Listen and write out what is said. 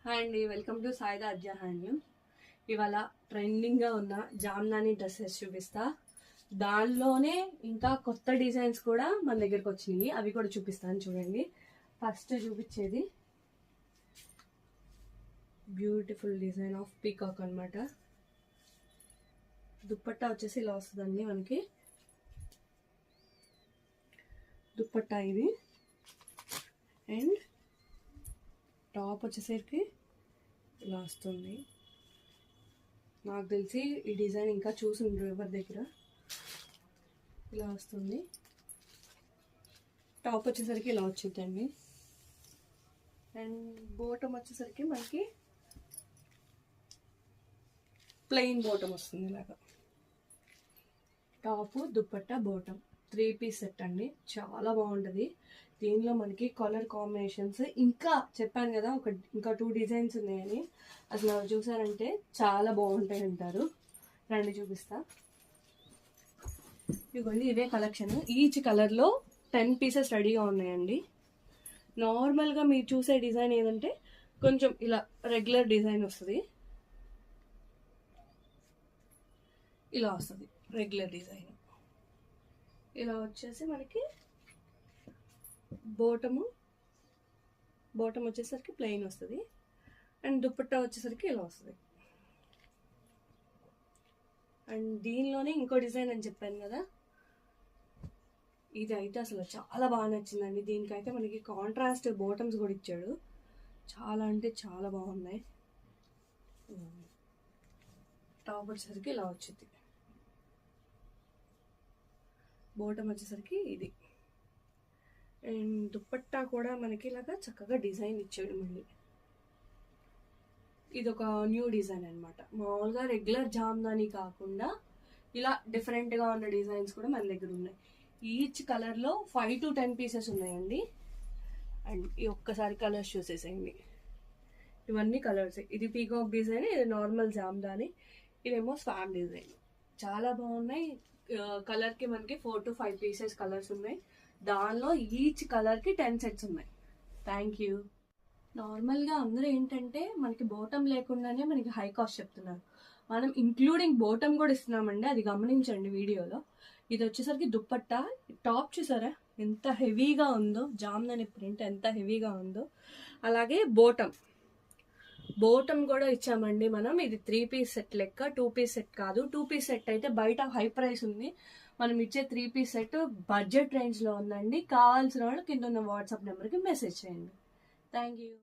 Hi అండి, welcome to Saida అజ్జా handloom. ఇవాళ ట్రెండింగ్గా ఉన్న జామ్దాని డ్రెస్సెస్ చూపిస్తా. దానిలోనే ఇంకా కొత్త డిజైన్స్ కూడా మన దగ్గరకు వచ్చినాయి, అవి కూడా చూపిస్తాను చూడండి. ఫస్ట్ చూపించేది బ్యూటిఫుల్ డిజైన్ ఆఫ్ పీకాక్ అనమాట. దుప్పట్టా వచ్చేసి ఇలా వస్తుందండి మనకి. దుప్పట్టా ఇది, అండ్ టాప్ వచ్చేసరికి ఇలా వస్తుంది. నాకు తెలిసి ఈ డిజైన్ ఇంకా చూసిండ్రు ఎవరి దగ్గర. ఇలా వస్తుంది. టాప్ వచ్చేసరికి ఇలా వచ్చిందండి, అండ్ బోటమ్ వచ్చేసరికి మనకి ప్లెయిన్ బోటమ్ వస్తుంది. ఇలాగా top, dupatta, bottom 3 piece set అండి. చాలా బాగుంటుంది. దీనిలో మనకి కలర్ కాంబినేషన్స్ ఇంకా చెప్పాను కదా, ఇంకా 2 డిజైన్స్ ఉన్నాయని. అసలు అవి చూసారంటే చాలా బాగుంటాయి అంటారు. రండి చూపిస్తా. ఇవ్వండి, ఇవే కలెక్షన్. ఈచ్ కలర్లో 10 పీసెస్ రెడీగా ఉన్నాయండి. నార్మల్గా మీరు చూసే డిజైన్ ఏదంటే కొంచెం ఇలా రెగ్యులర్ డిజైన్ వస్తుంది. ఇలా వస్తుంది రెగ్యులర్ డిజైన్. ఇలా వచ్చేసి మనకి బోటమ్ వచ్చేసరికి ప్లెయిన్ వస్తుంది, అండ్ దుప్పట్టా వచ్చేసరికి ఇలా వస్తుంది. అండ్ దీనిలోనే ఇంకో డిజైన్ అని చెప్పాను కదా, ఇది అయితే అసలు చాలా బాగా నచ్చిందండి. దీనికైతే మనకి కాంట్రాస్ట్ బోటమ్స్ కూడా ఇచ్చాడు. చాలా అంటే చాలా బాగున్నాయి. టాప్ వచ్చేసరికి ఇలా వచ్చింది, బోటమ్ వచ్చేసరికి ఇది, అండ్ దుప్పట్టా కూడా మనకి ఇలాగా చక్కగా డిజైన్ ఇచ్చాడు. మళ్ళీ ఇది ఒక న్యూ డిజైన్ అనమాట. మామూలుగా రెగ్యులర్ జామ్దాని కాకుండా ఇలా డిఫరెంట్గా ఉన్న డిజైన్స్ కూడా మన దగ్గర ఉన్నాయి. ఈచ్ కలర్లో 5 to 10 పీసెస్ ఉన్నాయండి. అండ్ ఈ ఒక్కసారి కలర్స్ చూసేసేయండి. ఇవన్నీ కలర్స్. ఇది పీకాక్ డిజైన్, ఇది నార్మల్ జామ్దాని, ఇదేమో స్వామ్ డిజైన్. చాలా బాగున్నాయి. కలర్కి మనకి 4 to 5 పీసెస్ కలర్స్ ఉన్నాయి. దానిలో ఈచ్ కలర్కి 10 సెట్స్ ఉన్నాయి. Thank you. నార్మల్గా అందరూ ఏంటంటే మనకి బోటమ్ లేకుండానే మనకి హై కాస్ట్ చెప్తున్నారు. మనం ఇంక్లూడింగ్ బోటమ్ కూడా ఇస్తున్నామండి, అది గమనించండి వీడియోలో. ఇది వచ్చేసరికి దుప్పట్టా. టాప్ చూసారా ఎంత హెవీగా ఉందో, జామ్దాని ప్రింట్ ఎంత హెవీగా ఉందో. అలాగే బోటమ్ కూడా ఇచ్చామండి మనం. ఇది 3 పీస్ సెట్ లెక్క, 2 పీస్ సెట్ కాదు. 2 పీస్ సెట్ అయితే బయట హై ప్రైస్ ఉంది. మనం ఇచ్చే 3 పీస్ సెట్ బడ్జెట్ రేంజ్లో ఉందండి. కావాల్సిన వాళ్ళు కింద ఉన్న వాట్సాప్ నెంబర్కి మెసేజ్ చేయండి. Thank you.